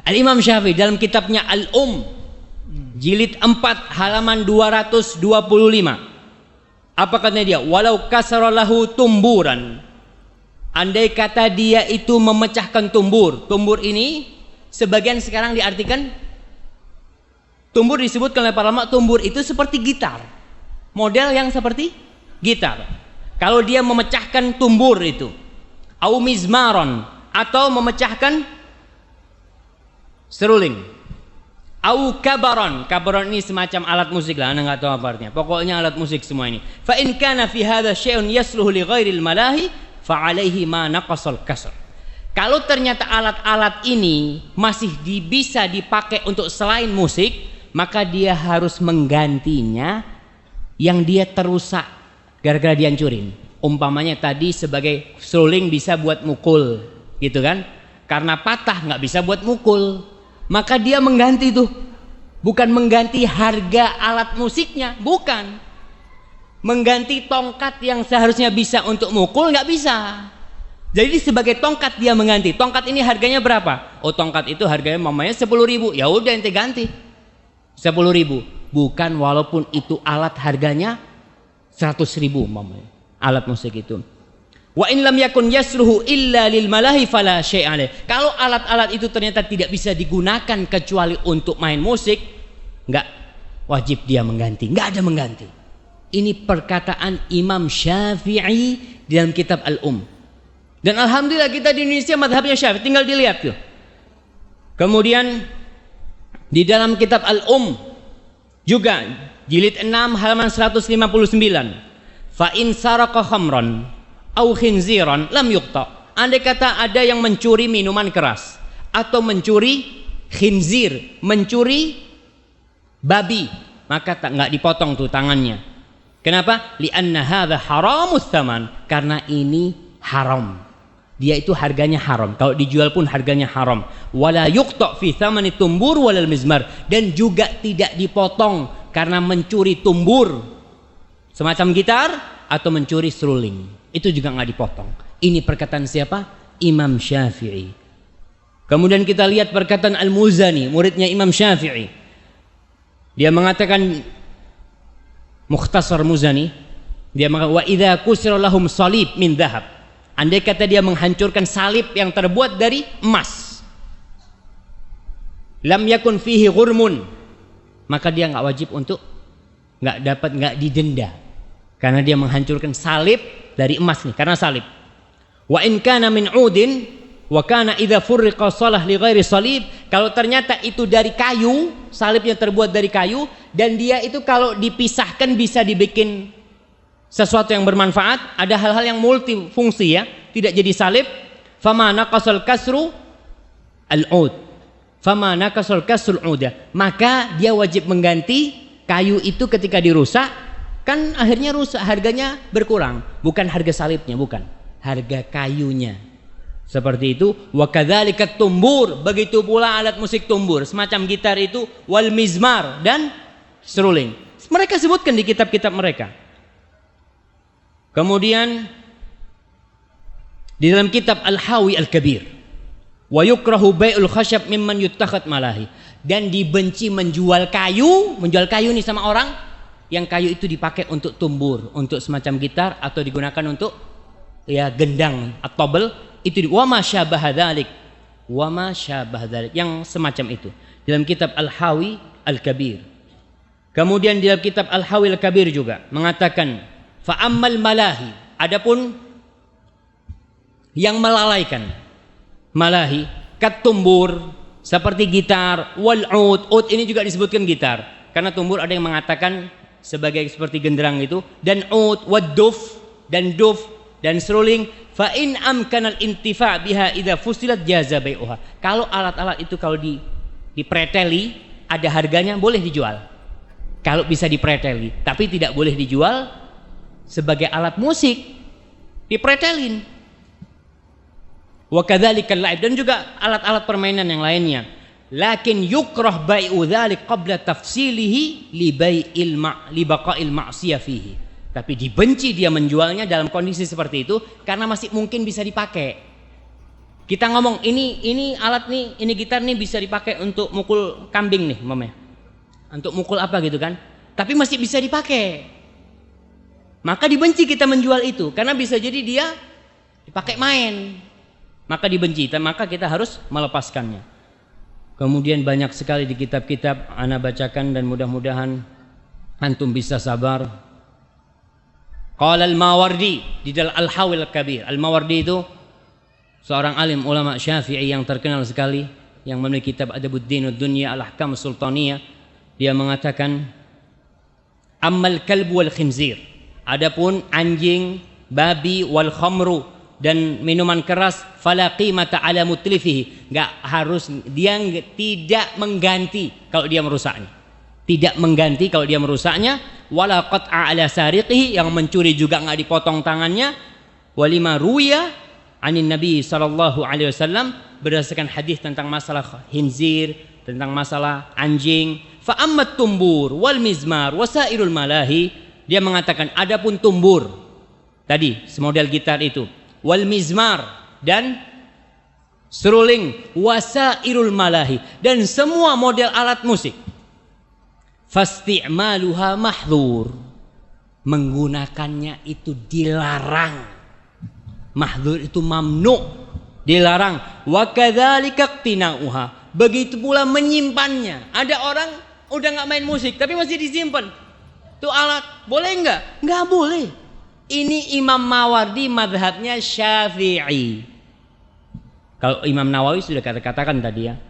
Al-Imam Syafi'i dalam kitabnya Al-Um jilid 4 halaman 225. Apa katanya dia? Walau kasaralahu tumburan, andai kata dia itu memecahkan tumbur. Tumbur ini sebagian sekarang diartikan tumbur, disebutkan oleh para ulama tumbur itu seperti gitar, model yang seperti gitar. Kalau dia memecahkan tumbur itu, au mizmaron, atau memecahkan seruling, au kabaron. Kabaron ini semacam alat musik lah, anda nggak tahu apa artinya. Pokoknya alat musik semua ini. Fa in kana fi hadza syai'un yasluhu li ghairil malahi fa alaihi ma naqasal kasr. Kalau ternyata alat-alat ini masih bisa dipakai untuk selain musik, maka dia harus menggantinya yang dia terusak gara-gara dihancurin. Umpamanya tadi sebagai seruling bisa buat mukul gitu kan, karena patah nggak bisa buat mukul, maka dia mengganti tuh, bukan mengganti harga alat musiknya, bukan, mengganti tongkat yang seharusnya bisa untuk mukul nggak bisa. Jadi sebagai tongkat dia mengganti. Tongkat ini harganya berapa? Oh, tongkat itu harganya mamanya 10.000. Ya udah ente ganti 10.000. Bukan walaupun itu alat harganya 100.000 mamanya. Alat musik itu. Wa in lam yakun yasluhu illa lil malahi fala syai'a alaih. Kalau alat-alat itu ternyata tidak bisa digunakan kecuali untuk main musik, enggak wajib dia mengganti, enggak ada mengganti. Ini perkataan Imam Syafi'i dalam kitab Al-Um. Dan alhamdulillah kita di Indonesia mazhabnya Syafi'i, tinggal dilihat tuh. Kemudian di dalam kitab Al-Um juga jilid 6 halaman 159. Fa in saraqa khamran au khinziran lam yuqta. Andai kata ada yang mencuri minuman keras atau mencuri khinzir, mencuri babi, maka nggak dipotong tuh tangannya. Kenapa? Li'anna hadza haramus tsaman, karena ini haram. Dia itu harganya haram. Kalau dijual pun harganya haram. Wala yuqta fi tsamani tumbur walal mizmar, dan juga tidak dipotong karena mencuri tumbur semacam gitar atau mencuri seruling, itu juga nggak dipotong. Ini perkataan siapa? Imam Syafi'i. Kemudian kita lihat perkataan Al-Muzani, muridnya Imam Syafi'i. Dia mengatakan, Mukhtasar Muzani, dia mengatakan wa idza kusira lahum salib min dhahab. Andai kata dia menghancurkan salib yang terbuat dari emas, lam yakun fihi ghurmun, maka dia nggak wajib untuk nggak didenda, karena dia menghancurkan salib dari emas nih, karena salib. Wa in kana min udin wa kana idza furriqa salah li ghairi salib. Kalau ternyata itu dari kayu, salibnya terbuat dari kayu, dan dia itu kalau dipisahkan bisa dibikin sesuatu yang bermanfaat, ada hal-hal yang multifungsi ya, tidak jadi salib. Fama naqasal kasru al-ud, fama naqasal kasrul uda, maka dia wajib mengganti kayu itu ketika dirusak. Kan akhirnya rusak, harganya berkurang, bukan harga salibnya, bukan, harga kayunya. Seperti itu. Wa kadzalika tumbur, begitu pula alat musik tumbur semacam gitar itu, wal mizmar, dan seruling. Mereka sebutkan di kitab-kitab mereka. Kemudian di dalam kitab Al-Hawi Al-Kabir, wa yukrahu bai'ul khasyab mimman yuttakhad malahi, dan dibenci menjual kayu nih sama orang yang kayu itu dipakai untuk tumbur, untuk semacam gitar, atau digunakan untuk ya gendang atau tobel, itu wa ma syabah dzalik, wa ma syabah dzalik, yang semacam itu dalam kitab Al-Hawi Al-Kabir. Kemudian di dalam kitab Al-Hawi Al-Kabir juga mengatakan fa ammal malahi, adapun yang melalaikan malahi kat tumbur seperti gitar, wal ud ini juga disebutkan gitar, karena tumbur ada yang mengatakan sebagai seperti genderang itu, dan ud wad duf, dan duf dan seruling. Fa in amkanal intifa biha idza fusilat jaza bai'uha. Kalau alat-alat itu kalau dipreteli ada harganya, boleh dijual. Kalau bisa dipreteli, tapi tidak boleh dijual sebagai alat musik, dipretelin. Wa kadzalika al-la'ib, dan juga alat-alat permainan yang lainnya. Lakin yukrah bai'u dzalik qabla tafsilihi li baqa'il ma'siyah fihi. Tapi dibenci dia menjualnya dalam kondisi seperti itu karena masih mungkin bisa dipakai. Kita ngomong ini alat nih, ini gitar nih bisa dipakai untuk mukul kambing nih, umpamanya. Untuk mukul apa gitu kan? Tapi masih bisa dipakai. Maka dibenci kita menjual itu karena bisa jadi dia dipakai main. Maka dibenci, maka kita harus melepaskannya. Kemudian banyak sekali di kitab-kitab ana bacakan dan mudah-mudahan antum bisa sabar. Qala al-Mawardi di dalam Al-Hawil Kabir. Al-Mawardi itu seorang alim ulama Syafi'i yang terkenal sekali, yang memiliki kitab Adabuddin Ad-Dunya Al-Ahkam Sultaniyah. Dia mengatakan, ammal kalbu wal khinzir, adapun anjing, babi, wal khamru, dan minuman keras, fala qimata ala mutlifihi, dia tidak mengganti kalau dia merusaknya. Tidak mengganti kalau dia merusaknya. Wala qat'a ala sariqihi, yang mencuri juga enggak dipotong tangannya. Walima ruya anin Nabi sallallahu alaihi wasallam, berdasarkan hadis tentang masalah khinzir, tentang masalah anjing. Fa ammat tumbur wal mizmar wasairul malahi, dia mengatakan adapun tumbur tadi semodel gitar itu, wal mizmar dan seruling, wasairul malahi dan semua model alat musik, fasti'maluha mahdhur, menggunakannya itu dilarang. Mahdhur itu mamnu, dilarang. Wa kadzalika qtina'uha, begitu pula menyimpannya. Ada orang udah nggak main musik tapi masih disimpan tuh alat, boleh nggak? Nggak boleh. Ini Imam Mawardi madhabnya Syafi'i. Kalau Imam Nawawi sudah katakan tadi ya,